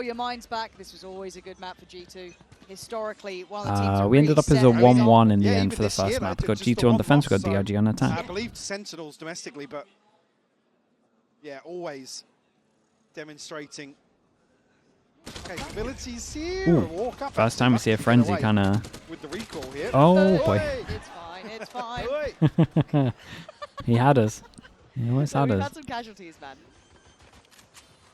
Your mind's back. This was always a good map for G2. Historically, one of the teams we ended up as a 1-1 in the end for the this year, first map. like, Got just the G2 on defense, got one-off, DRG on attack. I believe Sentinels domestically, but yeah, always demonstrating capabilities here. Walk up. First time we see a frenzy kind of. With the recall here. Oh boy. It's fine. It's fine. He had us. He always had We've us. had some casualties, man.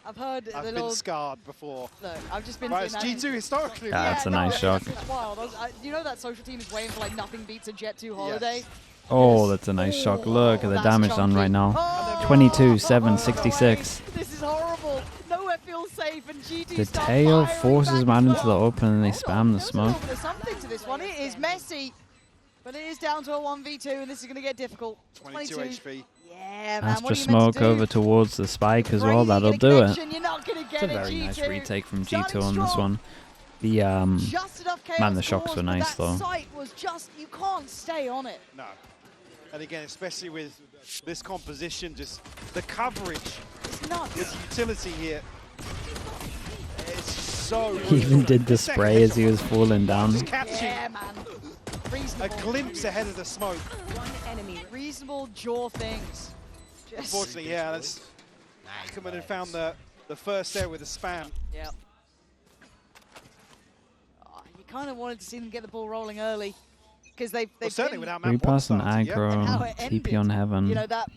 I've heard I've the been scarred before. Look, I've just been. Right, it's G2 historically. Yeah, that's a nice shot. It's wild. You know that social team is waiting for like nothing beats a Jet 2 holiday. Yes. Oh, that's a nice shot. Look at the damage done right now. 22, 7, 66. This is horrible. Nowhere feels safe, and G2 The tail forces man into the open, and they spam the smoke. There's something to this one. It is messy, but it is down to a 1v2, and this is going to get difficult. 22 HP. Yeah, man. Astra what are you smoke meant to do? over towards the spike as well. That'll do it. It's a very nice retake from G2 on this one. The man, the shocks were nice though. Site was just, you can't stay on it. No. And again, especially with this composition, just the coverage. It's nuts. With utility here. It's so He even did the spray as he was falling down. Just catching man. a glimpse ahead of the smoke. One enemy. Reasonable jaw things. Unfortunately, yeah, that's Ackerman had found the first there with a spam. Yeah. Oh, you kind of wanted to see them get the ball rolling early, because they've certainly without map Repass and starting, aggro, TP on heaven. You know, that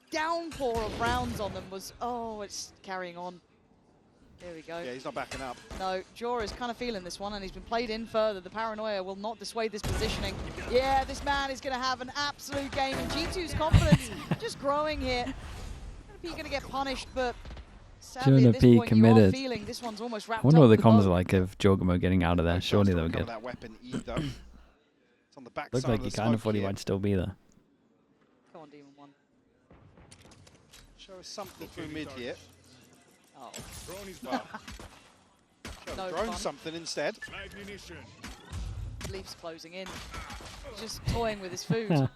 downpour of rounds on them was, it's carrying on. There we go. Yeah, he's not backing up. No, Jaw is kind of feeling this one, and he's been played in further. The paranoia will not dissuade this positioning. Yeah, this man is going to have an absolute game, and G2's confidence just growing here. He's going to get punished, but sadly at this point, you are feeling this one's almost wrapped up. I wonder what the comms are like of Jogamo getting out of there. Surely they'll get. That weapon either. It's on the back Looked side like of he the kind of smoke thought he here. might still be there. Come on, Demon 1. Show us something through mid here. Oh. No No drone fun. something instead. Leaf's closing in. He's just toying with his food.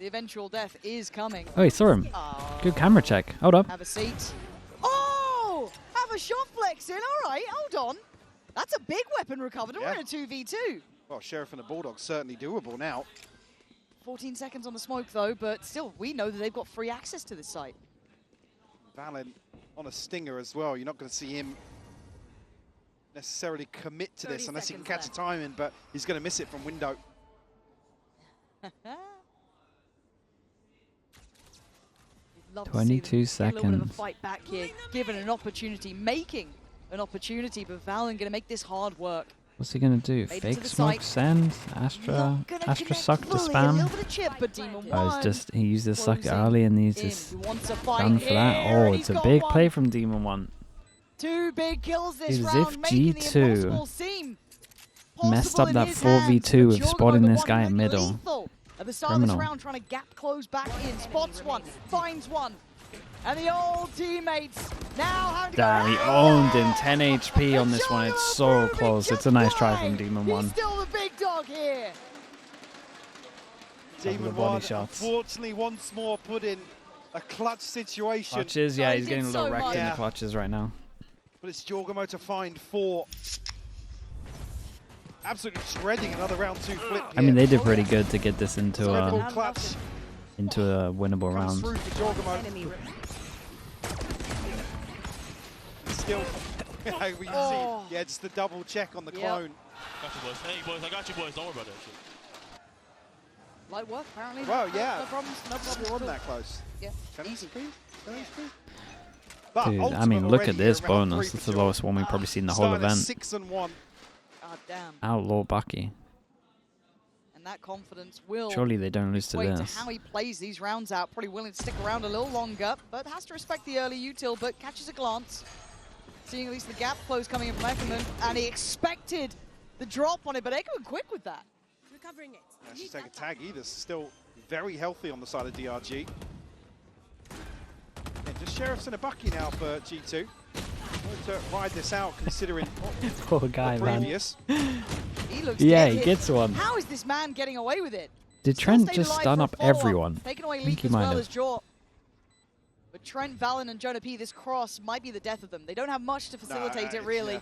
The eventual death is coming. Oh, he saw him. Oh. Good camera check. Hold up. Have a seat. Oh! Have a shot flex in. All right, hold on. That's a big weapon recovered. We're in a 2v2. Well, Sheriff and the Bulldogs certainly doable now. 14 seconds on the smoke, though, but still, we know that they've got free access to this site. Valen on a stinger as well. You're not going to see him necessarily commit to this unless he can catch a timing, but he's going to miss it from window. 22 seconds. A little bit of a fight back here, given an opportunity, making an opportunity, but Valen going to make this hard work. What's he gonna do? Fake smoke send? Astra suck to spam? Chip, but Demon It's just he used the suck early and he's just done for that. Oh, it's a big play from Demon 1. 2 big kills this As round, if making the G2 impossible seem messed possible up in that his hands. 4v2 But of spotting Jordan, this the guy one at middle. lethal at the start of this round, trying to gap close back in, spots one, finds one. And the old teammates now having to Damn, he owned him. 10 HP on this one. It's so close. It's a nice try from Demon 1. He's still the big dog here. Demon 1, unfortunately, once more put in a clutch situation. Clutches, yeah, he's getting a little wrecked in the Yeah. clutches right now. But it's Jorgamo to find 4. Absolutely shredding another round 2 flip here. I mean, they did pretty good to get this into clutch. into a winnable round. Through for Jorgamo. Still, we can see, yeah, just the double check on the clone. Got you, boys. Hey, boys, I got you, boys. Don't worry about that shit. Light work, apparently. Well, yeah. No problems. No problem. Still on that close. Yeah. 10 HP? Dude, I mean, look at this bonus. It's the lowest one we've probably seen the whole event. 6-1. God damn. Outlaw Bucky. And that confidence will Surely they don't lose to wait this. to how he plays these rounds out. Probably willing to stick around a little longer, but has to respect the early util, but catches a glance. Seeing at least the gap close coming in from Eckerman, and he expected the drop on it, but Eckerman quick with that. Recovering it. She's take a tag either. Still very healthy on the side of DRG. Yeah, just Sheriff's and a Bucky now for G2. Want to ride this out considering Poor guy, the man. previous. He looks Yeah, dead he hit. gets one. How is this man getting away with it? Did Still Trent stayed just alive stun for a up follow-up. everyone? Taking away I think Leaf he as might well have. as Jaw. But But Trent, Valen, and Jonah P, this cross might be the death of them. They don't have much to facilitate it, really. Yeah.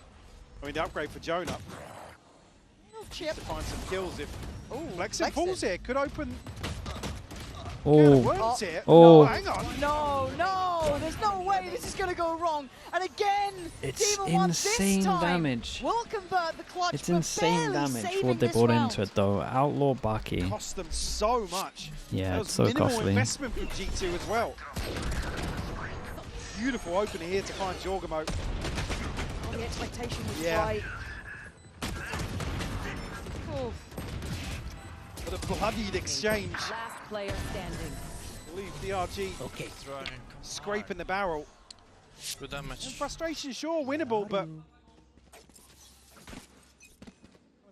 I mean, the upgrade for Jonah. Chip. To find some kills if Flexing falls here. Could open. Oh. Here. Oh. No, hang on. No, there's no way this is going to go wrong. And again, It's Demon One insane this time damage. will convert the clutch. It's but insane barely damage saving what they this brought round. into it, though. Outlaw Baki. Cost them so much. Yeah, that it's was so minimal costly. investment from G2 as well. Beautiful opener here to find Jorgamo. Oh, the expectation was right. Oh. What a bloodied exchange. Last player standing. I believe DRG scraping the barrel. Good damage. And frustration, sure, winnable, but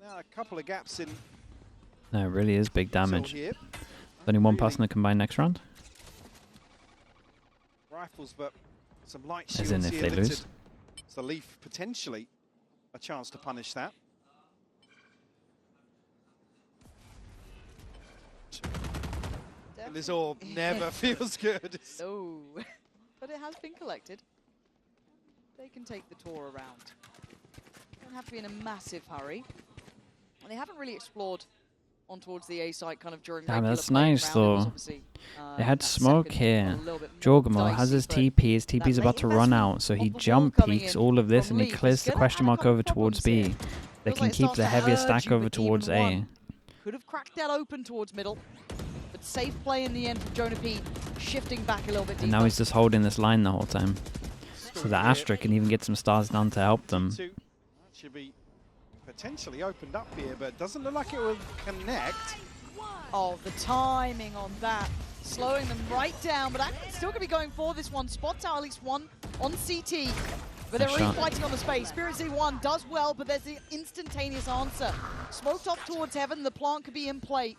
now a couple of gaps in. No, it really is big damage. Here. There's only one person that can combine next round. Rifles, but some light As shields in if here they littered. lose. So Leaf potentially a chance to punish that. And this orb never feels good. No, but it has been collected. They can take the tour around. Don't have to be in a massive hurry. And they haven't really explored on towards the A site kind of during Damn, regular that's play nice around. It was though. obviously, They had that smoke second here. a little bit more Jorgamo has dicey, his but TP. His that TP's late about to run investment out, so he of the wall jump coming peeks in all of this from and he Leaf clears is the gonna question add a mark couple over towards problems B. here. They Feels can like it keep starts the to heavier hurt stack you over with towards Demon A. One. Could have cracked that open towards middle, but safe play in the end from Jonah P, shifting back a little bit deeper. And now he's just holding this line the whole time. So the Astra can even get some stars down to help them. That should be potentially opened up here, but doesn't look like it will connect. Oh, the timing on that. Slowing them right down, but actually still going to be going for this one. Spots out at least one on CT. But they're Nice really shot. fighting on the space. Spirit Z1 does well, but there's the instantaneous answer. Smoked off towards heaven, the plant could be in play.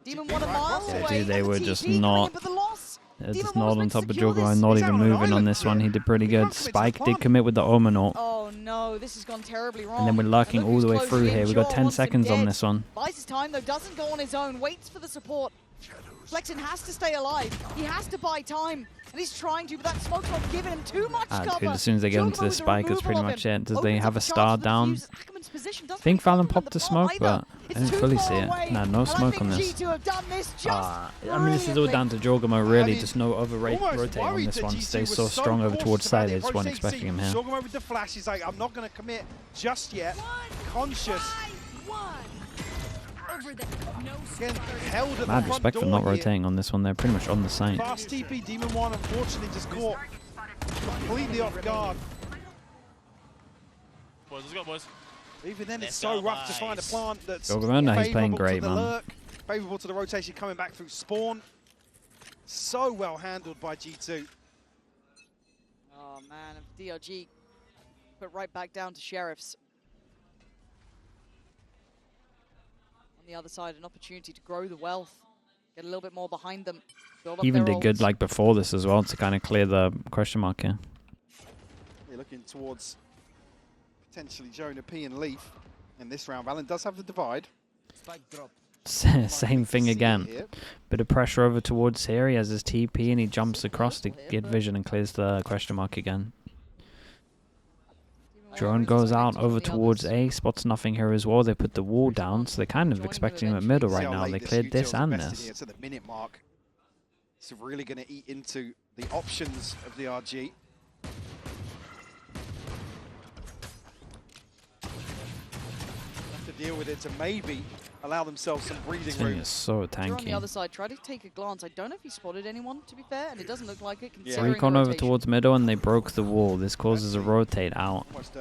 Demon One a mile Yeah, away. dude, they and the were TP just coming in, not- but the loss. They're Demon just One was not on meant to top of secure Jorgamo this. and not He's even out on an moving on island this one. here. He did pretty He good. can't commit to the Spike did plant. commit with the Omen ult. Oh no, this has gone terribly wrong. And then we're lurking look all who's the way closing through in. here. We've got Jaw 10 wants him seconds on dead. this one. Buys his time though, doesn't go on his own, waits for the support. Flexen has to stay alive. He has to buy time. And he's trying to, but that smoke's not giving him too much cover. Dude, as soon as they get Jorgamo into the with the spike, that's pretty removal of much him. it. Does they Opens have up a chance star for the down? fuse. Ackerman's position doesn't Think really Valen complement popped the the smoke, bomb but either. I It's didn't too fully far see it. away. Nah, no And smoke I on think this. G2 have done this just I mean, this is all down to Jorgamo, really. Just no Almost rotate on worried this that one. G2 Stays was so strong over cautious towards about side. the I just wasn't approach. expecting him here. Jorgamo with the flash, he's like, I'm not going to commit just yet. Conscious. Again, held at the Mad front respect for door not here. rotating on this one. They're pretty much on the site. Fast TP, Demon One unfortunately just caught completely off guard. Boys, let's go, boys. Even then, it's Let's so go, rough to find a boys. plant that's Jorgamo, no, he's playing favourable great, to the man. lurk, favourable to the rotation coming back through spawn. So well handled by G2. Oh man, and DRG put right back down to Sheriffs. On the other side, an opportunity to grow the wealth, get a little bit more behind them. Build up Even their did good ults. like before this as well to kind of clear the question mark here. They're looking towards potentially Jonah P and Leaf in this round. Valen does have the divide. Same thing See it again. here. Bit of pressure over towards here. He has his TP and he jumps across to get vision and clears the question mark again. Drone goes out over towards A, spots nothing here as well. They put the wall down, so they're kind of expecting him at middle See right how now. late They cleared this U2 and invested this. here to the minute mark. It's really going to eat into the options of the RG. Have to deal with it to maybe allow themselves some breathing This thing room. is so You're on the tanky. other side, try to take a glance. I don't know if he spotted anyone, to be fair, and it doesn't look like it. Considering Recon the over rotation. towards middle and they broke the wall. This causes a rotate out. Almost,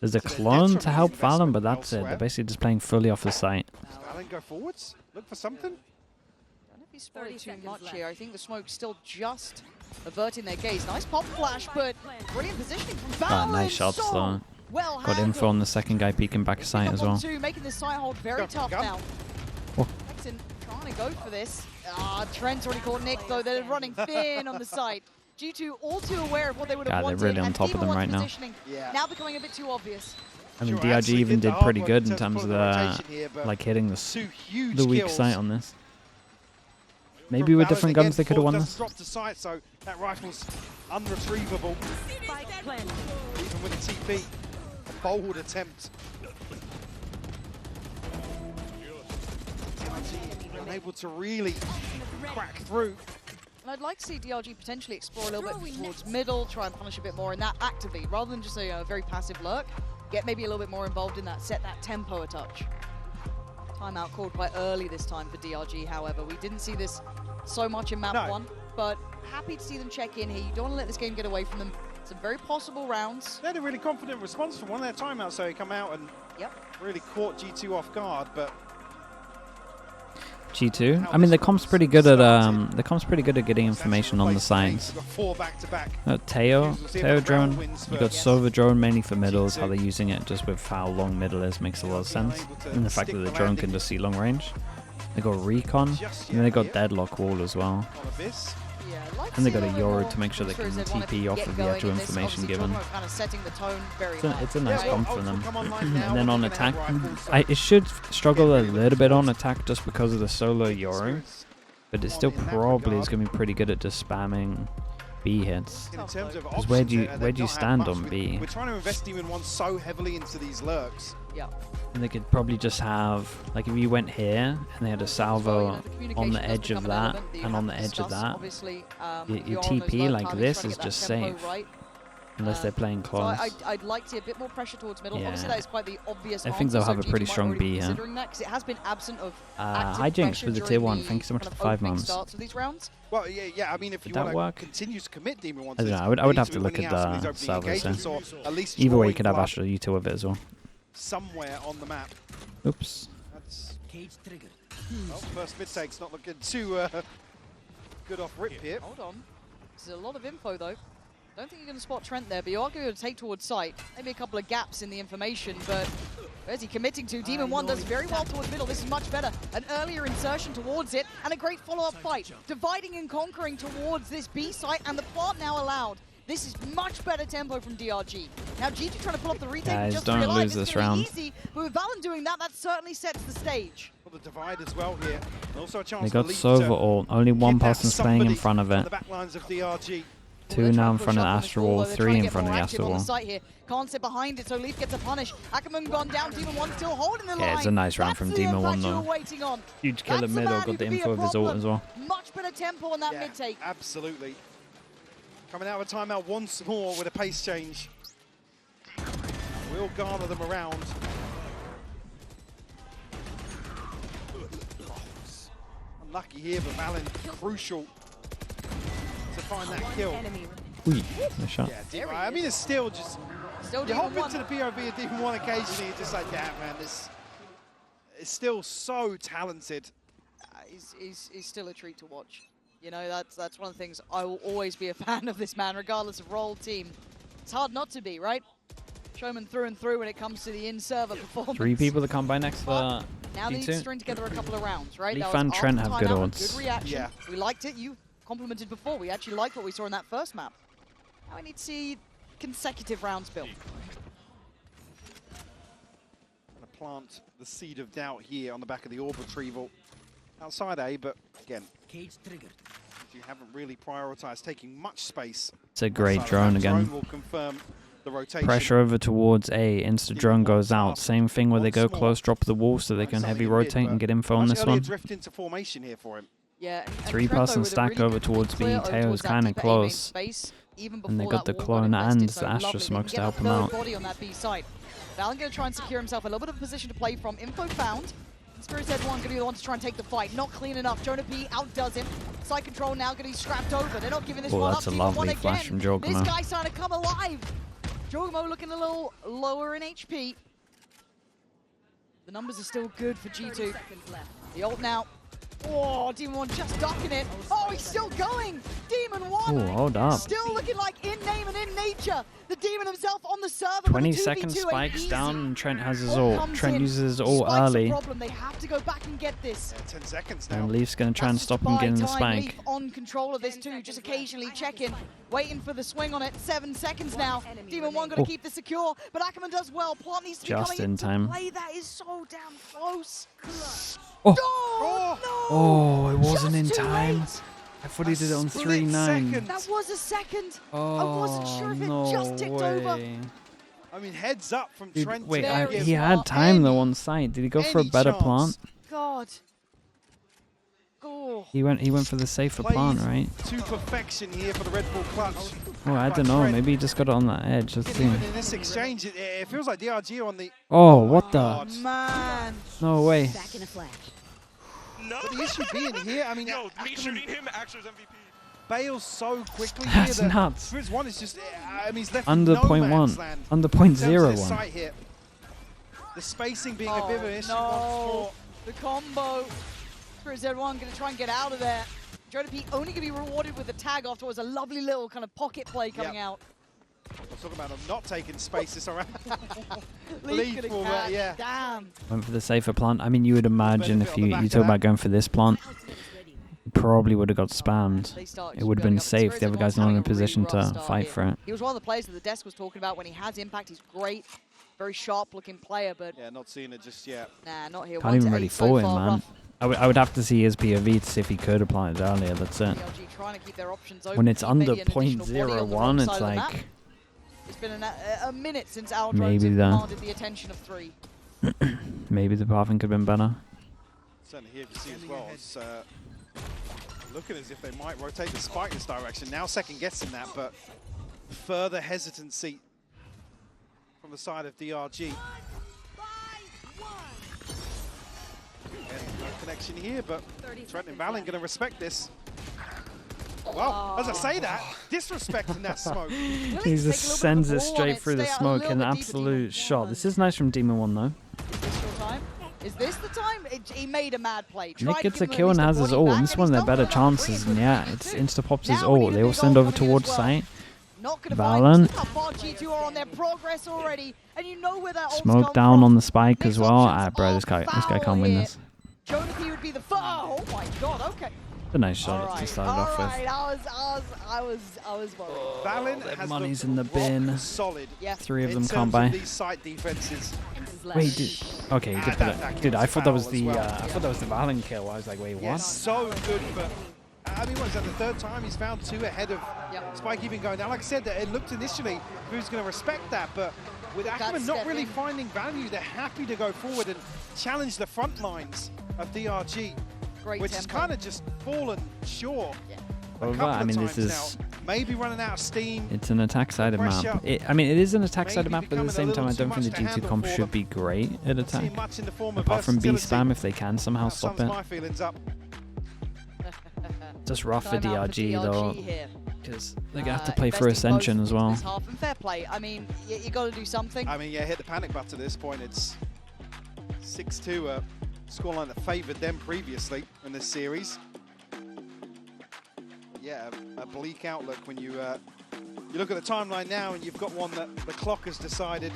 There's a to their clone to detriment help Valen, investment but that's it. elsewhere. They're basically just playing fully off the site. does Valen go forwards? Look for something? I don't know if he spotted 30 too seconds much left. here. I think the smoke's still just averting their gaze. Nice pop flash, but brilliant positioning from Valen. Nice shots so though. Well Got info on the second guy peeking back site as well. Making this side hold very Go, tough go. now. Oh. Flexen trying to go for this. Trent's already caught Nick though. They're running thin on the site. G2 all too aware of what they would have God, they're wanted. really on and top of Demon them One's right now. positioning Yeah. now becoming a bit too obvious. I mean, Sure, DRG actually even did the did pretty hard good work in terms of pulling the rotation here, but like hitting the two huge weak kills. site on this. Maybe with different guns they could have won this. Drop to sight, so that rifle's unretrievable. Even with a TP, a bold attempt. DRG unable to really crack through. And I'd like to see DRG potentially explore a little bit towards middle, try and punish a bit more in that actively, rather than just a very passive lurk. Get maybe a little bit more involved in that, set that tempo a touch. Timeout called quite early this time for DRG, however. We didn't see this so much in map 1, but happy to see them check in here. You don't want to let this game get away from them. Some very possible rounds. They had a really confident response from one of their timeouts, so he come out and really caught G2 off guard, but G2. I mean, the comp's pretty good at getting information on the sides. Teo drone. You got Sova drone mainly for middles. How they're using it, just with how long middle is, makes a lot of sense. And the fact that the drone can just see long range. They got recon, and then they got deadlock wall as well. And they got a Yoru to make sure they can TP off of the actual information given. It's a nice comp for them. And then on attack, it should struggle a little bit on attack just because of the solo Yoru, but it still probably is going to be pretty good at just spamming B hits. Because where do you stand on B? We're trying to invest Demon 1 so heavily into these lurks. And they could probably just have, like if you went here and they had a salvo on the edge of that and on the edge of that, your TP like this is just safe. Unless they're playing close. So I'd like to see a bit more pressure towards middle. Obviously, that is quite the obvious I think they'll have a pretty strong B here. It has been absent of Hijinks with the tier 1. Thank you so much for 5 months. Well, yeah. I mean, if you want to continue to commit Demon 1, I don't know. I would have to look at the salvos here. Either way, you could have Astral U2 with it as well. Somewhere on the map. Oops. That's well, first mid take's not looking too good off rip here. Hold on. There's a lot of info though. Don't think you're going to spot Trent there, but you are going to take towards sight. Maybe a couple of gaps in the information, but where's he committing to? Demon 1 does very well towards middle. This is much better. An earlier insertion towards it, and a great follow-up fight. Dividing and conquering towards this B site, and the plant now allowed. This is much better tempo from DRG. Now G2 trying to pull up the retake. Guys, just don't lose this round. Easy, but with Valen doing that, that certainly sets the stage. Well, the divide as well here. And also a chance they got Sova ult. Only one person's playing in front of it. The back lines of DRG. 2 now in front of the Astral Wall, 3 in front of the Astral Wall. Can't sit behind it, so Leaf gets a punish. Ackerman gone down, Demon 1 still holding the line. Yeah, it's a nice round from Demon 1 though. Huge kill in middle, got the info of his ult as well. Much better tempo on that mid take. Absolutely. Coming out of a timeout once more with a pace change. We'll gather them around. Unlucky here, but Valen crucial to find that kill. Ooh, nice shot. Yeah, I mean, it's still just... you hop into the POV of Demon 1 occasionally, you're just like, yeah, man, this is still so talented. He's still a treat to watch. You know, that's one of the things. I will always be a fan of this man, regardless of role, team. It's hard not to be, right? Showman through and through when it comes to the in-server performance. 3 people to come by next for now they need to string together a couple of rounds, right? Leaf and Trent have good odds. Good reaction. Yeah. We liked it. You complimented before. We actually liked what we saw in that first map. Now we need to see consecutive rounds built. Gonna plant the seed of doubt here on the back of the orb retrieval. Outside A, but again, you haven't really prioritized taking much space. It's a great drone again. Drone will confirm the rotation. Pressure over towards A, insta drone goes out. Same thing where they go close, drop the wall so they can heavy rotate and get info on this one. Drift into formation here for him. Yeah, 3-person stack over towards B. Teo's kind of close. And they got the clone and the Astra smokes to help him out. Valen going to try and secure himself a little bit of a position to play from. Info found. Spirit's Edge 1 going to be the one to try and take the fight. Not clean enough. Jonah P outdoes him. Side control now going to be strapped over. They're not giving this one up. That's a lovely flash from Jorgamo. This guy's trying to come alive. Jorgamo looking a little lower in HP. The numbers are still good for G2. The ult now. Oh, Demon 1 just ducking it. Oh, he's still going. Demon 1 hold up. still looking like in name and in nature. The Demon himself on the server. 20-second spikes down, and Trent has his ult. Trent uses his ult early. Problem. They have to go back and get this. Yeah, 10 seconds now. And Leaf's going to try and stop him getting the spike. Leaf on control of this too, just occasionally checking, waiting for the swing on it. 7 seconds now. Demon 1 going to keep this secure, but Ackerman does well. Plant needs to be Just coming in time. play. That is so damn close. Oh, No! oh, it wasn't in Just too time. late. I thought he did it on Split 3-9. second. That was a second. Oh, I wasn't sure if it no just ticked way. over. I mean, heads up from Dude, Trent. wait, Very he smart. had time though on site. Did he go for a Any better chance. plant? God. Oh. He went for the safer plant, right? To perfection here for the Red Bull clutch. Oh, I don't know. Maybe he just got it on that edge. Let's see. Even in this exchange, it feels like DRG on the... Oh, what the? God. Man. No way. Back in a flash. No. But the issue being here, I mean, Yo, me Ackerman shooting him actually was MVP. bails so quickly here That's that nuts. Frizz 1 is just... I mean, he's left Under no point man's one. land Under in point terms of zero this one. site here. The spacing being a bit of an issue once no. more. The combo. For Z1 going to try and get out of there. P only going to be rewarded with a tag afterwards. A lovely little kind of pocket play coming out. We're talking about him not taking spaces around. Leaf Leaf gonna will, catch. yeah. Damn. Went for the safer plant. I mean, you would imagine if Benefit on the you back of talk that. about going for this plant, you probably would have got spammed. They start It would have been building up. safe. The Spirit other Z1's guy's not in having a a really position rough to start fight here. for it. He was one of the players that the desk was talking about when he has impact. He's great. Very sharp looking player, but Yeah, not seeing it just yet. nah, not here. Can't even really fault him, man. I would have to see his POV to see if he could have planted earlier. That's it. DRG trying to keep their options open. When it's keep under maybe an additional body on the wrong .01, side it's of the map. like It's been a minute since our Maybe drones have that. commanded the attention of 3. maybe the pathing could have been better. Certainly here you see as well. It's looking as if they might rotate the spike this direction. Now second guessing that, but further hesitancy from the side of DRG. And no connection here, but Trent and Valen going to respect this. Well, as I say that, disrespecting that smoke. He just sends it straight through the smoke. An absolute shot. This is nice from Demon 1 though. Is this your time? Is this the time? He made a mad play. Nick Tried gets to a give him kill at and least has a his body ult. back, This and one of he's their better done well. chances. Brilliant. And yeah, it's insta-pops his Now we ult. need They a all big send ult over coming in towards as well. site. Not gonna Valen. find. Look how far G2 are on their progress already, and you know where that ult's Smoke come down from. on the spike Nick's as well. options Ah, bro, are this guy foul can't win here. this. Jonathan would be the oh my god, okay. It's a nice shot to Alright, start it off with. I was worried. Valen that has money's looked in the bin. rock solid. Yeah. 3 of in them terms can't of buy. these site defenses. Wait, dude. Okay, he did put that it. Dude, I thought that was foul the as well. I thought that was the Valen kill. I was like, wait, Yeah, what? so good for... I mean, what is that, the third time he's found 2 ahead of Yep. Spike even going down. Like I said, it looked initially who's going to respect that, but with Ackerman not step really in. finding value, they're happy to go forward and challenge the front lines of DRG, Great which has tempo. kind of just fallen short a Over. couple I of mean, times this is now. Maybe running out of steam. it's an attack sided Pressure. map. I mean, it is an attack sided Maybe map, but at the becoming a same time, I little don't too think the much to G2 handle comp for should them. be great at Not attack. seeing much in the form of Apart from B versatility. spam, if they can somehow That stop sums it. my feelings up. Just rough for Timeout DRG though, here. because they're gonna have to play for Investing Ascension both as well. this half, and fair play. I mean, you got to do something. I mean, yeah, hit the panic button at this point. It's 6-2, a scoreline that favoured them previously in this series. Yeah, a bleak outlook when you look at the timeline now and you've got one that the clock has decided.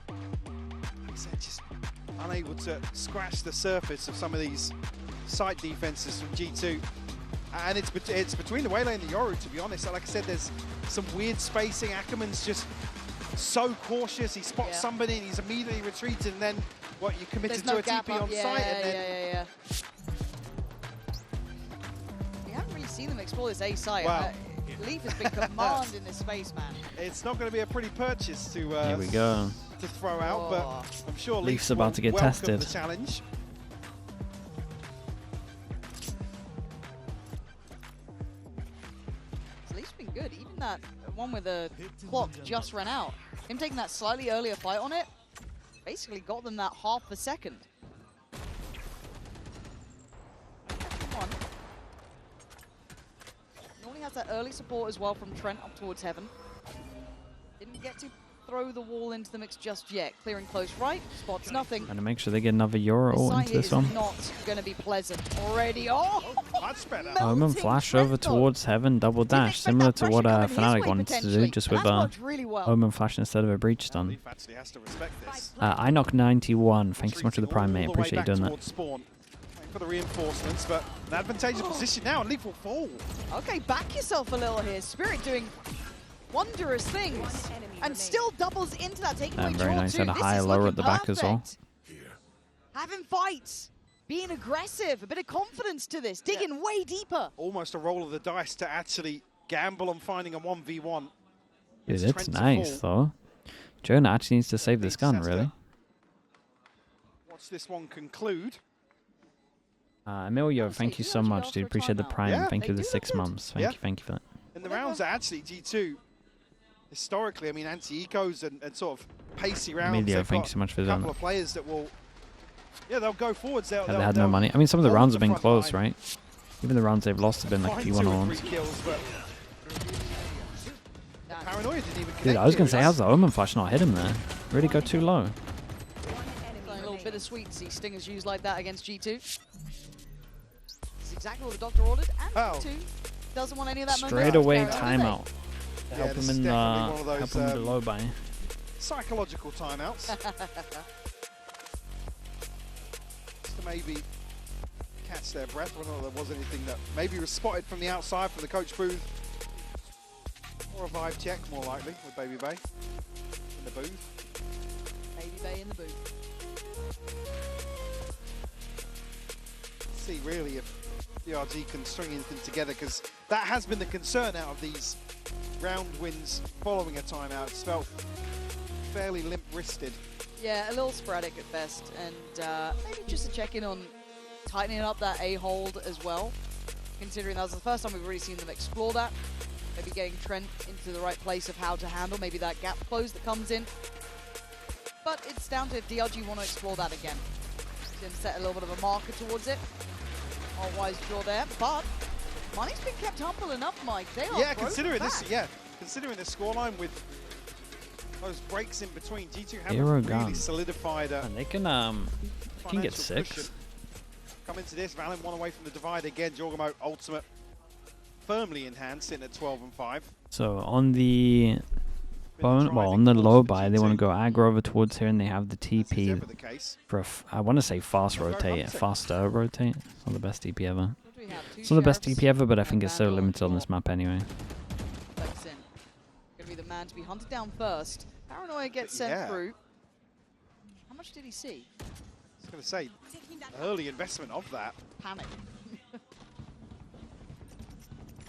Like I said, just unable to scratch the surface of some of these site defenses from G2. And it's between the Waylay and the Yoru, to be honest. Like I said, there's some weird spacing. Ackerman's just so cautious. He spots somebody and he's immediately retreated. And then, what, you committed There's no to a gap TP up. on Yeah, site? And then, yeah. We haven't really seen them explore this A site. Wow. Leaf has been command in this space, man. it's not going to be a pretty purchase to Here we go. to throw out, Oh. but I'm sure Leaf's Leafs about will to get welcome tested. the challenge. Leaf's been good. Even that one where the clock just ran out. Him taking that slightly earlier fight on it basically got them that half a second. Come on. Normally has that early support as well from Trent up towards Heaven. Didn't get to throw the wall into the mix just yet. Clearing close right, spots nothing. Trying to make sure they get another Euro ult into this one. Not going to be pleasant already. Oh, much better. Omen flash over towards Heaven, double dash, similar to what Fnatic wanted to do, just with really well. Omen flash instead of a breach stun. Leaf actually has to respect this. I knock 91. Thank you so much for the prime, mate. Appreciate you doing that. Spawn. For the reinforcements, but an advantageous position now, and Leaf will fall. Okay, back yourself a little here. Spirit doing wondrous things, and still doubles into that, taking away very nice. Jaw Had a too. high This is lower looking at the back as well. perfect. Having fights, being aggressive, a bit of confidence to this, digging way deeper. Almost a roll of the dice to actually gamble on finding a 1v1. Dude, it's nice though. Jonah actually needs to save this gun, really. Watch this one conclude. Emilio, thank you so much, dude. Appreciate the prime. Yeah, Thank you for the 6 months. Thank you for that. And the rounds are actually G2. Historically, I mean, anti-ecos and sort of pacey rounds. Emilio, thank you so much for a that. couple of players that will, they'll go forwards. They had no money. I mean, some of the rounds have been close, right? Even the rounds they've lost have been like P1 ones. Paranoia didn't even Dude, I was going to say, how's the Omen flash not hit him there? Really go too low. A little bittersweet to see Stingers used like that against G2. This is exactly what the doctor ordered, and G2 doesn't want any of that Straight away timeout. Help him in help him in the low buy. Psychological timeouts. Just to maybe catch their breath, whether there was anything that maybe was spotted from the outside from the coach booth. Or a vibe check, more likely, with Baby Bay in the booth. Baby Bay in the booth. See really if DRG can string anything together, because that has been the concern out of these round wins following a timeout. It's felt fairly limp-wristed. Yeah, a little sporadic at best, and maybe just a check-in on tightening up that A-hold as well, considering that was the first time we've really seen them explore that. Maybe getting Trent into the right place of how to handle maybe that gap close that comes in. But it's down to if DRG want to explore that again. Going to set a little bit of a marker towards it. All wise draw there, but money's been kept humble enough, Mike. They are considering this, considering the scoreline with those breaks in between, G2 haven't really solidified a and they can get 6. Cushion. Come into this, Valen one away from the divide again. Jorgamo ultimate firmly in hand, sitting at 12 and 5. So on the on the low buy, they want to go aggro over towards here, and they have the TP for I want to say faster rotate. It's not the best TP ever. It's not the best TP ever, but I think it's so limited on this map anyway. Gonna be the man to be hunted down first. Paranoia gets sent through. How much did he see? I was going to say, early investment of that. Panic.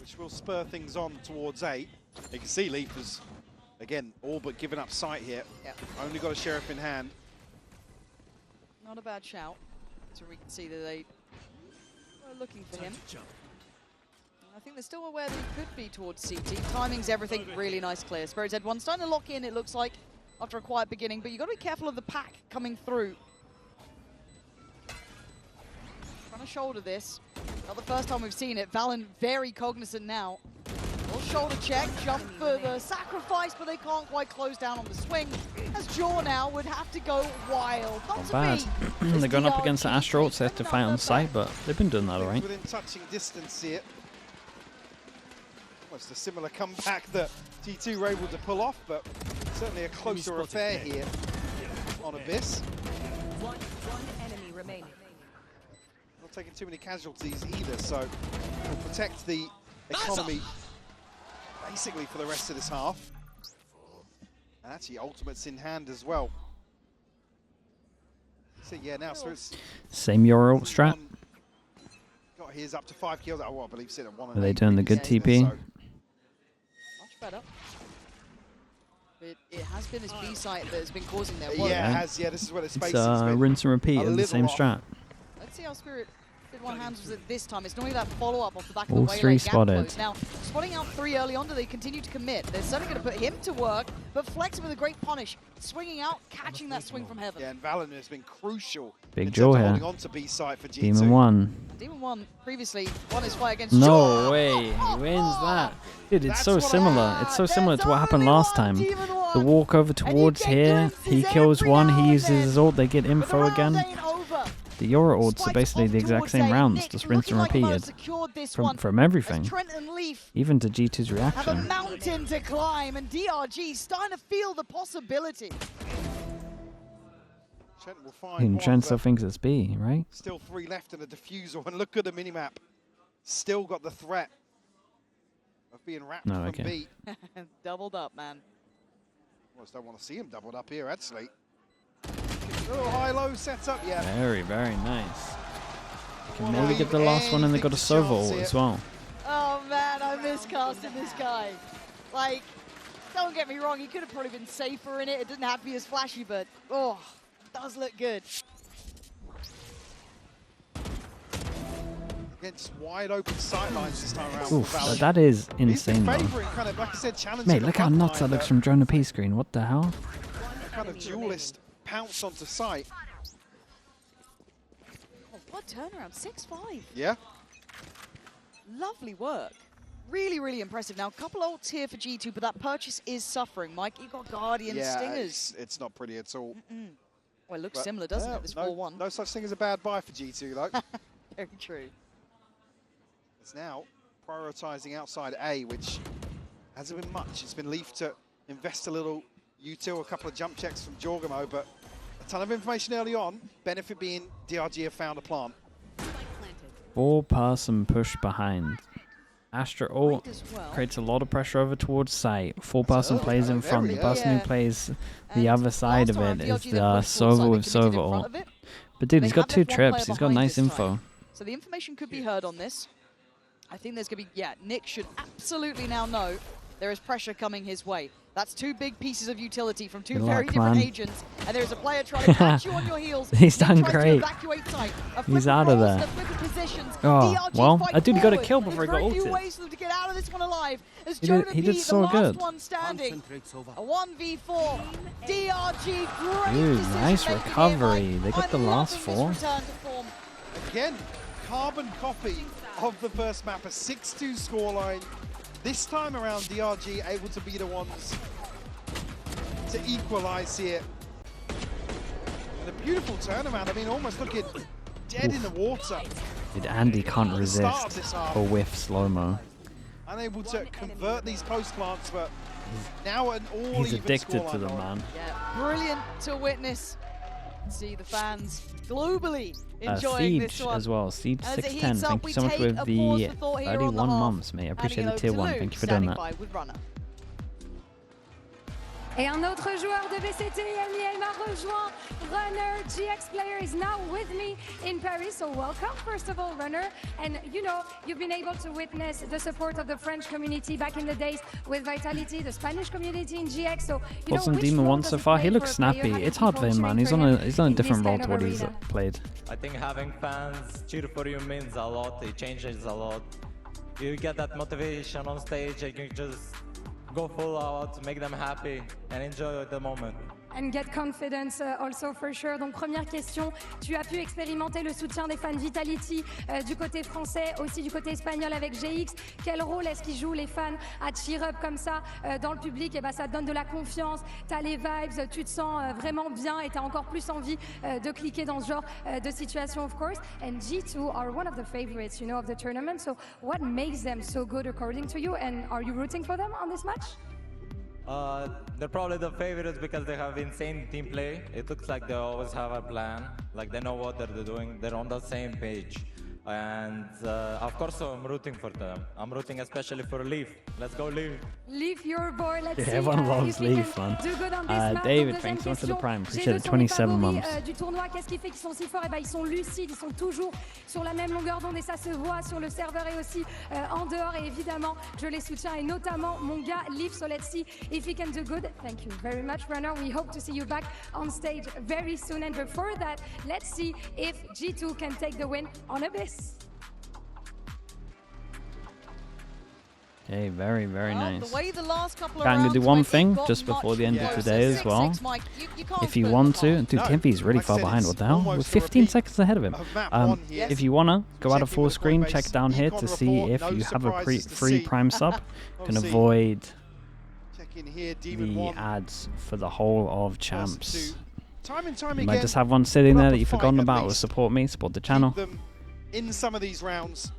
Which will spur things on towards 8. You can see Leaf has, again, all but given up sight here. Yep. Only got a Sheriff in hand. Not a bad shout. So we can see that they were looking for him. I think they're still aware that he could be towards CT. Timing's everything, really nice clear. Spirit's Head 1 starting to lock in, it looks like, after a quiet beginning, but you've got to be careful of the pack coming through. Trying to shoulder this. Not the first time we've seen it. Valen very cognizant now. Little shoulder check, jump for the sacrifice, but they can't quite close down on the swing. As Jaw now would have to go wild. Not bad. They're going up against the Astro, so they have to fight on site, but they've been doing that alright. Within touching distance here. Almost a similar comeback that G2 were able to pull off, but certainly a closer affair here on Abyss. One enemy remaining. Not taking too many casualties either, so we'll protect the economy basically for the rest of this half. And actually, ultimate's in hand as well. So yeah, now Spirit's same Euro strat. Got his up to 5 kills. Oh, I believe sitting at 1. Are they doing the good TP? Much better. It has been this B site that has been causing their work. Yeah, it has. Yeah, this is where the space it's rinse and repeat in the same strat. Let's see how Spirit Did one hands was it this time? It's normally that follow-up off the back of All the three waylay gap spotted. close. Now, spotting out 3 early on, do they continue to commit? They're certainly going to put him to work, but Flex with a great punish, swinging out, catching that swing from heaven. Yeah, and Valen has been crucial Big in jaw terms of here. holding on to B site for G2. Demon 1. Demon 1 previously won his fight against No Jaw. way, he wins that. Dude, it's That's so what I- similar. It's so similar to what happened There's last only time. one Demon 1. The walk over towards get here, glimpses he kills every one, now he and uses then. his ult, they get But the info round again. ain't over. The Yora ults are Spike basically the off exact towards same A. rounds, Nick just rinse and looking like Mo repeated. secured this one From as everything. Trent and Leaf Even to G2's have a reaction. mountain to climb, and DRG starting to feel the possibility. Trent will find And one, Trent but still thinks it's B, right? still 3 left in a diffusal, and look at the minimap. Still got the threat of being wrapped No, from okay. B. Doubled up, man. I just don't want to see him doubled up here, actually. Little high-low setup, yeah. Very, very nice. Can Well, maybe get the last one and they got a anything's a Sova chance ult here. as well. Oh man, I miscasted this guy. Like, don't get me wrong, he could have probably been safer in it. It didn't have to be as flashy, but oh, it does look good. Against wide open sightlines this time around. Oof, for Valen. that is He's been insane though. favouring kind of, like I said, challenging Mate, the look how front nuts that line, looks but from drone to P screen. What the hell? kind of duelist pounce onto sight. Oh, what turnaround, 6-5. Yeah. Lovely work. Really, really impressive. Now, a couple ults here for G2, but that purchase is suffering. Mike, you got Guardian Yeah, Stingers. it's not pretty at all. Well, it looks But, similar, doesn't yeah, it? This no, 4-1. no such thing as a bad buy for G2, though. Very true. It's now prioritising outside A, which hasn't been much. It's been Leaf to invest a little util, a couple of jump checks from Jorgamo, but a ton of information early on. Benefit being DRG have found a plant. 4-person push behind. Astra ult As well. creates a lot of pressure over towards site. 4-person plays in front. The very person early. who plays the And other side last of time, it DRG is then the pushed towards Sova side, with they committed Sova in front ult. of it. But dude, They he's got have 2 left one player trips. He's got behind nice this info. time. So the information could be heard on this. I think there's going to be, yeah, Nick should absolutely now know there is pressure coming his way. That's 2 big pieces of utility from 2 Good very luck, different man. agents, and there's a player trying to catch you on your heels. He's Nick done tries great. To evacuate site. A He's flip out of across, there. a flip of positions. Oh, DRG well, fight dude, he got a forward. kill before he There's got very few ulted. ways for them to get out of this one alive. As He Jonah did- he P, did the so last good. one standing. A 1v4. DRG, great Dude, decision nice making here, recovery. Mike. They got I'm the last loving 4. this return to form. Again, carbon copy of the first map, a 6-2 scoreline. This time around, DRG able to be the ones to equalise here. And a beautiful turnaround. I mean, almost looking dead in the water. Dude, Andy can't The start of resist this half. a whiff slow-mo. Unable to convert these post plants, but now an all He's even addicted to scoreline, them, Lauren. man. Yeah, brilliant to witness. See the fans globally enjoying this Siege one. as well. Siege As it 610. heats up, Thank we you so much take with a pause the for thought here on the 31 half. months, mate. I appreciate the Handing tier over 1. to Thank you for Luke, doing standing that. by with Runner. Et un autre joueur de VCT, Emily m'a rejoint. Runner, GX player, is now with me in Paris. So welcome, first of all, Runner. And you know, you've been able to witness the support of the French community back in the days with Vitality, the Spanish community in GX. So you know, Awesome which Demon role 1 does so it far. play He for looks a player snappy. having It's hard for people him, man. cheering He's for on him a in different this role kind to of what he's arena? played. I think having fans cheer for you means a lot. It changes a lot. You get that motivation on stage and you just go full out, make them happy and enjoy the moment. And get confidence also for sure. Donc première question, tu as pu expérimenter le soutien des fans Vitality du côté français, aussi du côté espagnol avec GX. Quel rôle est-ce qu'ils jouent les fans à cheer up comme ça dans le public? Et ben ça te donne de la confiance, tu as les vibes, tu te sens vraiment bien et tu as encore plus envie de cliquer dans ce genre de situation of course. And G2 are one of the favorites, you know, of the tournament. So what makes them so good according to you, and are you rooting for them on this match? They're probably the favorites because they have insane team play. It looks like they always have a plan, like they know what they're doing, they're on the same page. And of course I'm rooting for them. I'm rooting especially for Leaf. Let's go Leaf. Leaf your boy, let's Yeah, see everyone if loves we Leaf, can man. do good on this map. David, Donc, thanks so much for the deuxième prime. question, Appreciate it. G2 sont les 27 favoris, months. Du tournoi, qu'est-ce qui fait qu'ils sont si forts? Et ben, ils sont lucides, ils sont toujours sur la même longueur d'onde et ça se voit sur le serveur et aussi en dehors. Et évidemment, je les soutiens et notamment mon gars Leaf. So let's see if he can do good. Thank you very much, Runner. We hope to see you back on stage very soon. And before that, let's see if G2 can take the win on Abyss. Yes. Okay, very, very Well, nice. The way the last couple of I'm gonna rounds do one went, it thing got just much before the end of closer. today as 6-6, well. Mike, you can't If you put want them to, apart. dude, No, Timpy's really like I far said, behind. it's What the hell? We're almost a 15 repeat seconds ahead of him. of map one here. If you wanna go out of Checking full with the screen, Coinbase check down here econ to see report, if no you have a surprises to free see. Prime sub. Can Obviously, avoid checking here, Demon the 1 ads for the whole of versus champs. 2. Time and time You again, might just have one sitting put there up that a you've fight forgotten at about. Or least. support me, support the keep channel. them in some of these rounds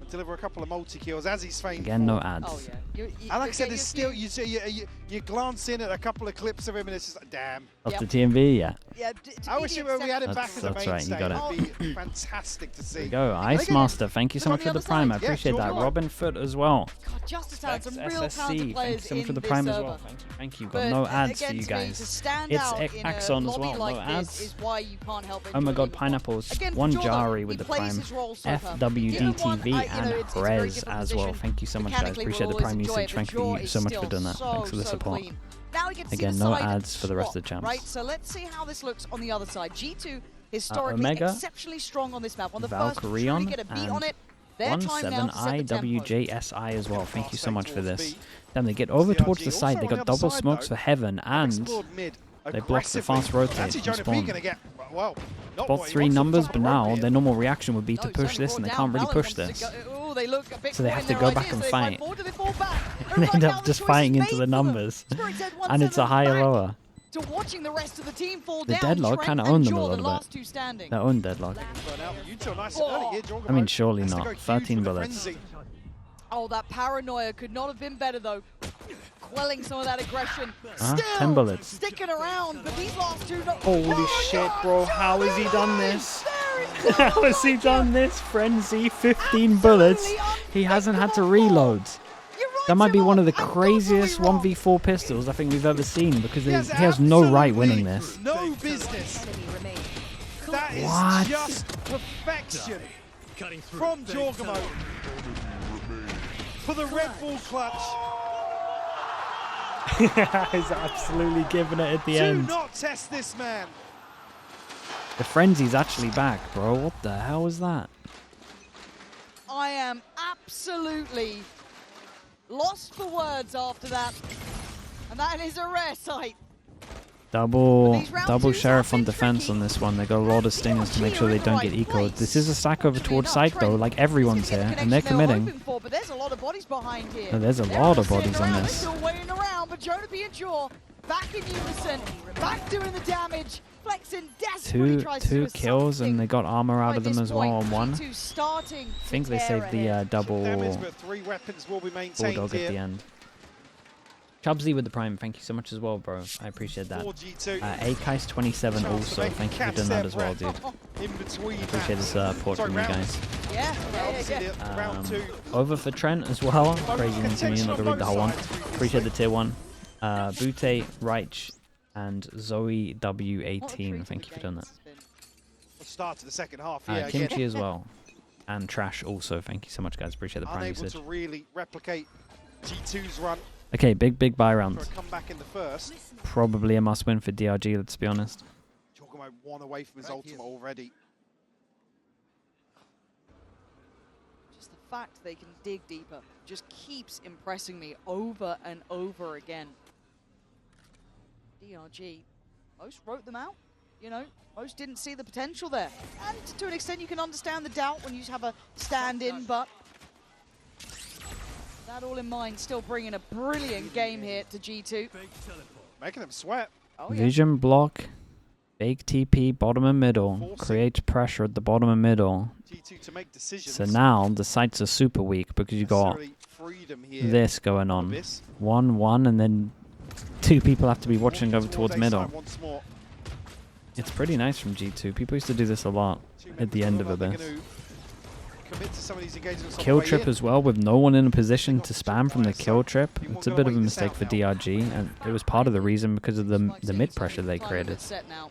and deliver a couple of multi-kills as he's famed Again, for. no ads. Oh, yeah. And like I said, there's still, you glance in at a couple of clips of him and it's just like, damn. Of Yep. the TMV, yeah. Yeah, I wish we had him back That's- as a that's right, you mainstay. got it. That'd be fantastic to see. There we go. Look Ice at him. Master, thank you so Look much on for the the Prime. I other side. Yeah, appreciate George that. White. Robin Foot as well. God, Justice had some real SSC, talented thank you players so much for in the this Prime as server. well. Thank you. Got But no ads again, for you to me, guys. to stand It's out in a Axon as lobby well, like no this ads. is why you can't help but Oh my enjoy god, Demon 1. Pineapples. Again, for One Jordan, Jari he with the plays Prime. his role so perfect. FWDTV Demon 1, and it's a very Prez different as well. position. Thank you so much, guys. Mechanically, Appreciate the we'll Prime always enjoy usage. it, Thank but Jaw you is so much for still doing that. Thanks for the so support. clean. Now we get to see Again, the no side ads for the rest of the swap, champs. right? So let's see how this looks on the other side. G2 historically Omega, exceptionally strong on this map. On the first to Valkyrion, truly get a beat on and it. Their time now to set the tempo. 17IWJSI as well. Thank you so much for this. B. Then they get over DRG towards the side. also They on the got other double side, smokes though. for Heaven and Explored mid they blocked the fast aggressively. rotate Actually, from Jonah P spawn. gonna get, well, not Spot what he 3 wants from numbers, top but of the rope now here. their normal reaction would be to No, push he's this, only and they brought can't really down. push Valen wants this. to go- they look a bit So they caught have in to their go back ideas. and Do they fight fight. forward? Do they fall back? And they Right end now up the just choice is fighting made into the for them. numbers. Spirit Dead And it's a 1-7 higher back lower. to watching the rest of the team fall The down. deadlock Trent kind of and owned them a Jaw, the little last bit. two standing. Their own deadlock. Burn out. You two are nice Oh. and early here, Jorgen I mean, Mo surely has to not. go huge 13 with the bullets. frenzy. Oh, that paranoia could not have been better though. Quelling some of that aggression. Huh? Still 10 bullets. sticking around, but these last two not. Holy Oh, shit, no, bro. How has he done Jordan! this? There is How has he done this? Frenzy, 15 bullets. He hasn't had to reload. You write That might be him one of the off. I'm totally craziest wrong. 1v4 pistols I think we've ever seen because he has has no right absolutely winning this. No business. Enemy remaining. That is What? just perfection from Jorgamo for the Red Bull clutch. He's absolutely giving it at the Do end. not test this man. The frenzy's actually back, bro. What the hell was that? I am absolutely lost for words after that. And that is a rare sight. Double These round twos sheriff have on been defense tricky. on this one. They got a lot of stingers to make sure they don't get ecoed. This is a stack over towards side though, like everyone's here, and they're committing. For, but there's a lot of bodies behind here. No, there's a They're lot all of bodies sitting on around, this. They're still waiting around, but Jonah P and Jaw back in unison, back doing the damage. Flexing desperately tries to Two do kills, and they got armor out by of them this as well point. on one. G2 starting I think they to saved the tear double Damage, but 3 weapons will be maintained bulldog at here. the end. Chubsy with the prime, thank you so much as well, bro. I appreciate that. For G2. Akais27 also, thank you for doing that as well, dude. In between Appreciate the rounds. support Sorry, from you rounds. guys. Yeah, Obviously, round 2. Over for Trent as well. Crazy news to me, I'm not gonna read the whole one. Appreciate the tier 1. Butte, Reich, and Zoe W18. Thank you for doing that. Start to the second half. Yeah, Kimchi again, as well. And Trash also. Thank you so much, guys. Appreciate the prime unable usage. to really replicate G2's run Okay, big buy for round. a comeback in the first. Probably a must win for DRG, let's be honest. Jorgamo 1 away from his ultimate already. Just the fact they can dig deeper just keeps impressing me over and over again. DRG, most wrote them out, you know, most didn't see the potential there. And to an extent you can understand the doubt when you have a stand-in, but that all in mind, still bringing a brilliant game here to G2. Making them sweat. Oh, yeah. Vision block, fake TP, bottom and middle. Creates pressure at the bottom and middle. G2 to make decisions. So now the sites are super weak because you got Necessarily freedom here. this going on. Abyss. 1-1, and then 2 people have to be watching over Towards towards middle. A-side once more. It's pretty nice from G2. People used to do this a lot at the end of Abyss. Commit to some of these engagements on the Kill way trip in. as well, with no one in a position to spam from the kill trip. It's a bit of a mistake for DRG, and it was part of the reason because of the mid pressure they created.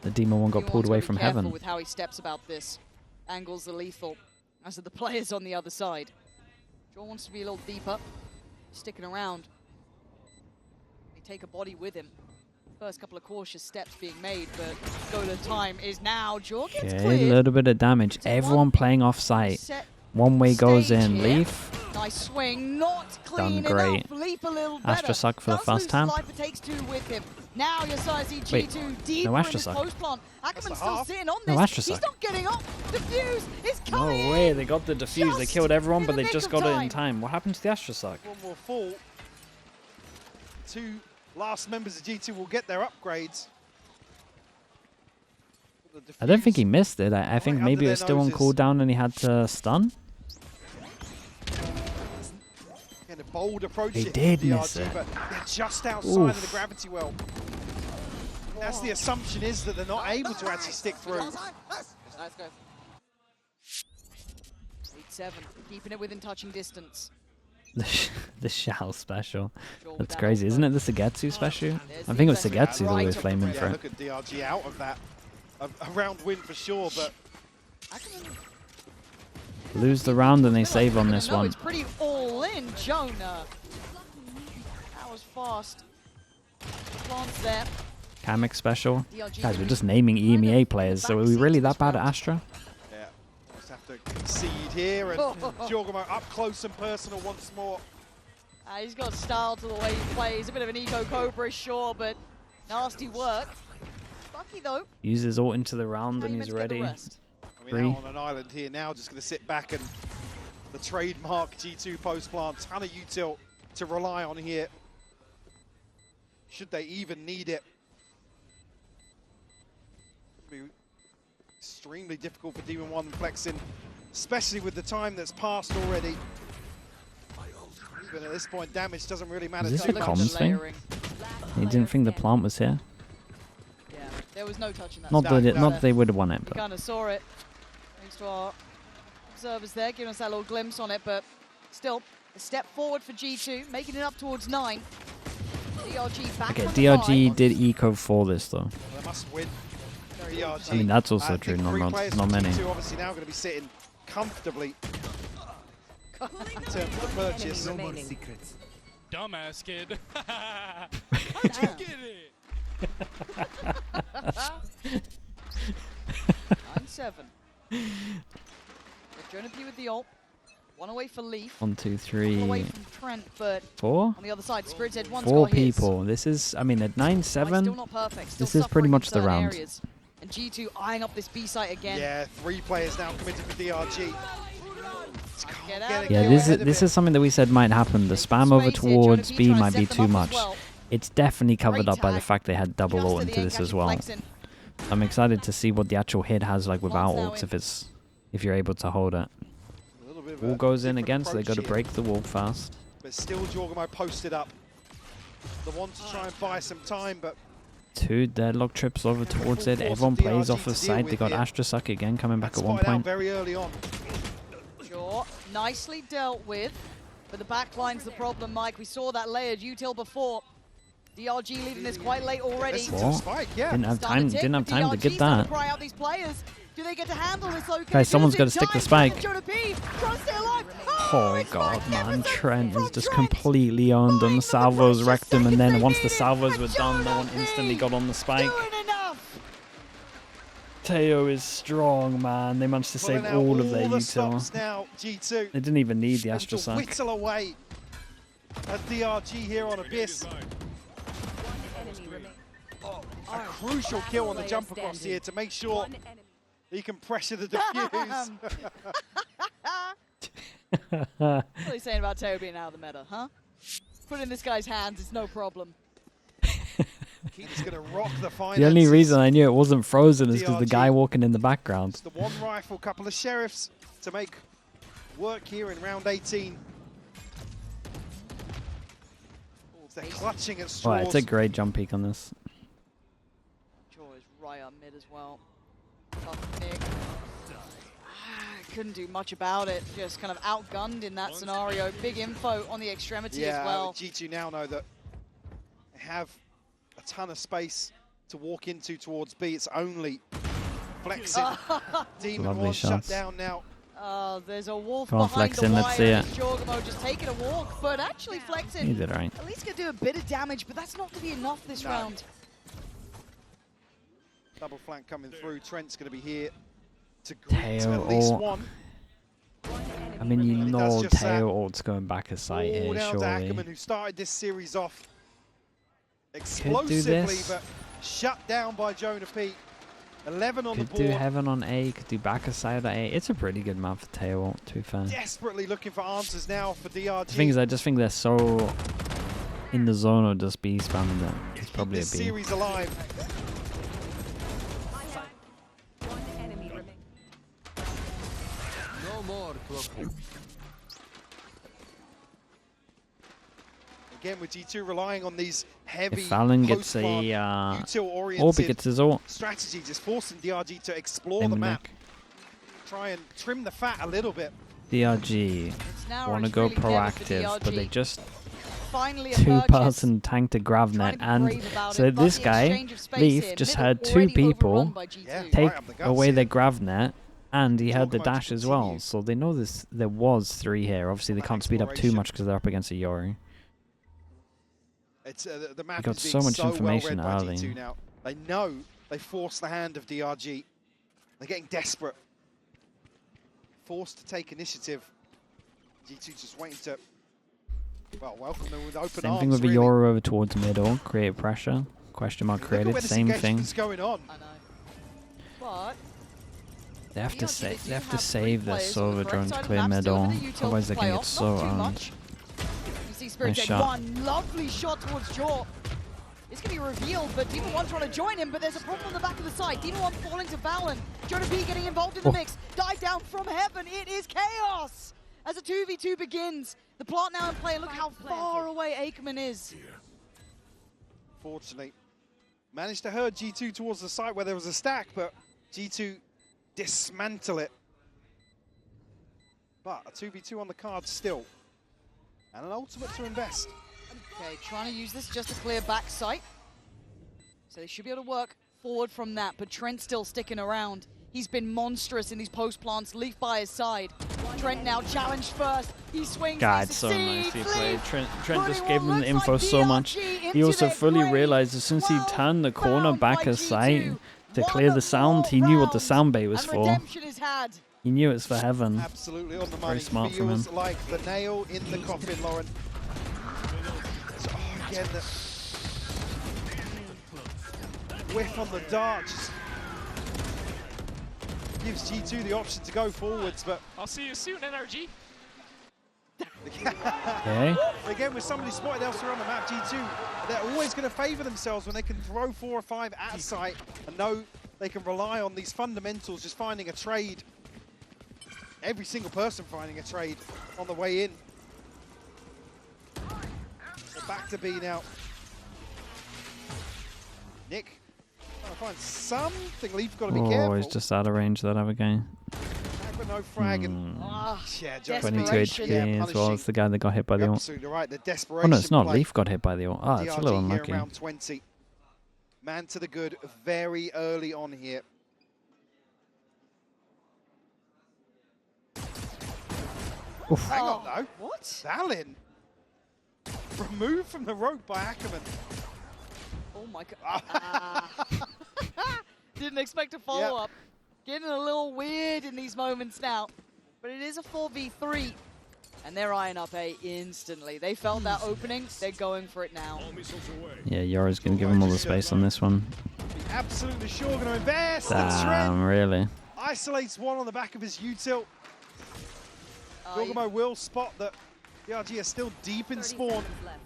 The Demon one got pulled away from heaven. With how he steps about this, angles are lethal, as are the players on the other side. Jaw wants to be a little deeper, sticking around. They take a body with him. First couple of cautious steps being made, but goal time is now. Jaw gets Okay, a cleared. little bit of damage. Everyone playing off site. Set One way goes stage in. here. Leaf. Nice swing, not clean great. enough. Leap a little better. Astra suck for the Does first lose time. life, but takes 2 with him. Now you're starting to see Wait, G2 deeper no in Astra this suck. post plant. Ackerman's still half. sitting on No this. Astra He's suck. not getting up. Defuse is No coming way, in. they got the defuse. They Just killed everyone, in but the they nick just of got it in time. time. What happened to the Astra suck? One will fall. 2 last members of G2 will get their upgrades. I don't think he missed it. I think Right maybe under it was their still on noses. cooldown and he had to stun. Again, a bold approach He here from did DRG, miss it. but they're just outside Oof. of the gravity well. That's the assumption, is that they're not able to actually stick through. 8-7, keeping it within touching distance. The Shao special. Jaw with That's that crazy. ult, Isn't though. it the Sagetsu special? There's I the think it was exact- Sagetsu that right we were off the flaming break. for Yeah, it. look at DRG out of that. A round win for sure, but Ackerman Lose the round and they save on this no, one. it's pretty all in, Jonah. That was fast. Plants there. Kamek special. DRG Guys, we're really just naming kind of EMEA in players, the so are backseat we really to this that bad at round. Astra? yeah, just have to concede here. And Jorgamo up close and personal once more. He's got style to the way he plays. A bit of an eco Cobra, sure, but nasty work. Lucky though. Uses ult into the round How and you he's meant to get the ready. rest? I mean, Three. out on an island here now, just going to sit back and the trademark G2 post plant, ton of util to rely on here. Should they even need it? It'll be extremely difficult for Demon 1 and Flexin, especially with the time that's passed already. Even at this point, damage doesn't really matter Is this too a much. comms thing? Layering. He didn't think the plant was here. Yeah, there was no touching that. Not spot. that not they would have won it, We but kind of saw it. Thanks to our observers there, giving us that little glimpse on it, but still, a step forward for G2, making it up towards 9. DRG back okay. from the DRG five. did eco for this though. They must win. DRG. I mean, that's also I true, think not- three not- players not from many. G2 obviously now going to be sitting comfortably in terms of the purchase. Enemy remaining. Dumbass kid. How'd you get it? 9-7. Jonah P with the ult. One away for Leaf. 1, 2, One away 3, from Trent, but 4. on the other side, Spirit's Head 1's 4 got his. people. This is, I mean, at Right, still 9-7. not perfect. Still This is pretty suffering in much the certain round. areas. And G2 eyeing up this B site again. Yeah, 3 players now committed for DRG. Just can't Get get out it of Yeah, go this ahead is of this it. is something that we said might happen. The spam over Space here, Jonah towards P B trying to might set be them too up as much. well. It's definitely covered Great up by the tag. fact they had double Just ult at the into end, this as catching well. Flexin. I'm excited to see what the actual hit has like without Plants now ults if you're able to hold it. A little bit of Wall a goes in different again, so they got to approach here, break the wall fast. But still, Jorgamo posted up. The one to try and buy some time, but 2 deadlock trips over towards it. force of Everyone plays DRG off to the deal side. They with got here. Astra Suck again coming back that's at one spotted out point. very early on. Sure, nicely dealt with. But the backline's the problem, Mike. We saw that layered util before. DRG leaving this quite late already. This is What? a spike, yeah. Didn't have Starting time. to tick, Didn't have but time to DRG get starting that. to cry out these players. Do they get to handle this? Okay, Guys, someone's just gotta in stick the time. spike. Jonah P trying to stay alive. Oh it's god, man, magnificent Trent from is just Trent. completely owned on Buying the them salvos, precious wrecked him, and then seconds once they the needed. salvos were And done, no one Jonah instantly P got on the spike. Doing enough. Teo is strong, man. They managed to Pulling save out all of their the util. stops now, G2. They didn't even need the And Astra to Suck. whittle away at DRG here on Abyss. Enemy remaining. A crucial kill on the Player jump across standing. here to make sure One enemy. he can pressure the defuse. What are you saying about Teo being out of the meta, huh? Put it in this guy's hands, it's no problem. He's going to rock the finances. The only reason I knew it wasn't frozen is because the DRG. guy walking in the background. It's the one rifle, couple of sheriffs to make work here in round 18. They're clutching at straws. Right, it's a great jump peek on this. Jaw is right up mid as well. Tough pick. Couldn't do much about it. Just kind of outgunned in that scenario. Big info on the extremity yeah, as well. G2 now know that they have a ton of space to walk into towards B. It's only flexing. Demon Lovely 1 shut shots. down now. There's a wolf Come on, behind Flexin, the let's wire. see it. Jorgamo just taking a walk, but actually He Flexin did right. at least gonna do a bit of damage, but that's not gonna be enough this No. round. Double flank coming through. Trent's going to be here to greet Teo at least ult. one. I mean, you And he does know just Teo ult's going back a site All here, down to surely. Ackerman, who started this series off do explosively, this. but shut down by Jonah P. 11 on Could the board. do Heaven on A, could do back a side at A. It's a pretty good map for Teo ult, to be fair. Desperately looking for answers now for DRG. The thing is, I just think they're so in the zone of just B spamming that it's probably a this B. series alive. One enemy remaining. No more cloaking. Again, with G2 relying on these heavy If Fallon gets a util-oriented Orbi gets his ult, strategy, just forcing DRG to explore same the with map, Nick. try and trim the fat a little bit. DRG It's now want to it's go really never for proactive, but they DRG. just Finally a purchase. two-person tank to Gravnet, Trying to be and brave about so it, but this the guy, exchange of space Leaf, here, just middle had two already overrun people by G2. Yeah. take Right up the guts away here. their Gravnet, and he had Talk the about to dash as well. continue. So they know this. There was 3 here. Obviously, they That can't speed up too exploration. much because they're up against a Yori. It's the map got is being so much well information read by early. G2 now. They know they forced the hand of DRG. They're getting desperate. Forced to take initiative. G2 just waiting to, well, welcome them with open Same arms. thing with the really. Yori over towards middle. Create pressure. Question mark Look at where created. this Same thing. engagement's going on. I know. But They have to DRG, save. do They have to have save three their players on the Sova correct drone to side of the clear map, still middle. with a util to Otherwise, they play can get off, so not too owned. much. You see Spirit take shot. one lovely shot towards Jaw. It's going to be revealed, but Demon 1 trying to join him, but there's a problem on the back of the side. Demon 1 falling to Valen. Jonah B getting involved in the mix. Dive down from heaven. It is chaos as a 2v2 begins. The plant now in play. Look how far away Aikman is. Fortunately, managed to herd G2 towards the site where there was a stack, but G2 dismantle it. But a 2v2 on the card still. And an ultimate to invest. Okay, trying to use this just to clear back sight. So they should be able to work forward from that, but Trent still sticking around. He's been monstrous in these post plants, Leaf by his side. Trent now challenged first. He swings. God, he so succeeds. nicely played. Leaf Trent running just what gave him the looks info like so much. DRG He into also their fully grave. realized as soon as he Well turned the corner found back by a sight G2. to One clear the sound, more he knew what the round, sound bait was and for. redemption is had. He knew it's for heaven. Absolutely on the Very money. smart from Feels him. like the nail in the coffin, Lauren. So, again, the whiff on the dart just gives G2 the option to go forwards, but I'll see you soon, NRG. Okay. again, with somebody spotted elsewhere on the map, G2, they're always going to favour themselves when they can throw 4 or 5 at sight and know they can rely on these fundamentals, just finding a trade. Every single person finding a trade on the way in. So back to B now. Nick, trying to find something. Leaf got to be Oh, careful. he's just out of range of that other guy. But no frag and Ah, yeah, 22 Desperation. HP as well as the guy that got hit by the You're ult. absolutely right. The Oh desperation. no, it's not. play. Leaf got hit by the ult. Ah, it's a little DRG here unlucky. around 20. Man to the good very early on here. Hang on though. What? Valen removed from the rope by Ackerman. Oh my god. Didn't expect a follow-up. Getting a little weird in these moments now. But it is a 4v3. And they're eyeing up A instantly. They felt that opening. They're going for it now. Yeah, Yori's going to give him all the space on this one. Absolutely sure going to invest. The Trent Damn, really? isolates one on the back of his util. Gorgamo will spot that DRG are still deep in 30 spawn. seconds left.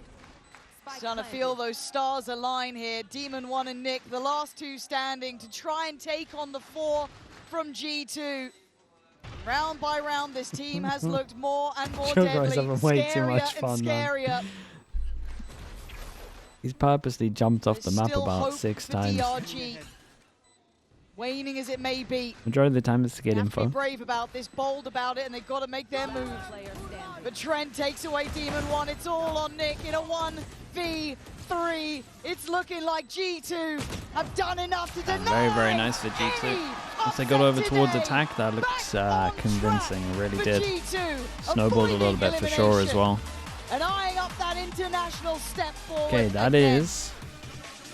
Spike Starting to planted. feel those stars align here. Demon 1 and Nick, the last two standing to try and take on the 4 from G2. Round by round, this team has looked more and more You guys deadly, having way too scarier much fun, and man. scarier. He's purposely jumped off the There's map still about hope 6 for times. DRG. Waning as it may be, Majority of the time it's to get they have to be info. brave about this, bold about it, and they've got to make their move. Player standing. But Trent takes away Demon 1. It's all on Nick in a 1v3. It's looking like G2 have done enough to deny. Very, very nice for G2. any Once they got over upset towards today. attack, that looks Back on convincing. It really for did. G2, Snowballed a little avoiding bit for sure as elimination. well. And eyeing up that international step forward. Okay, that again. is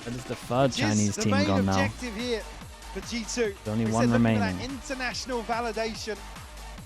the third Just Chinese the team main gone now. objective here for G2. Only They one said looking for remaining. that international validation.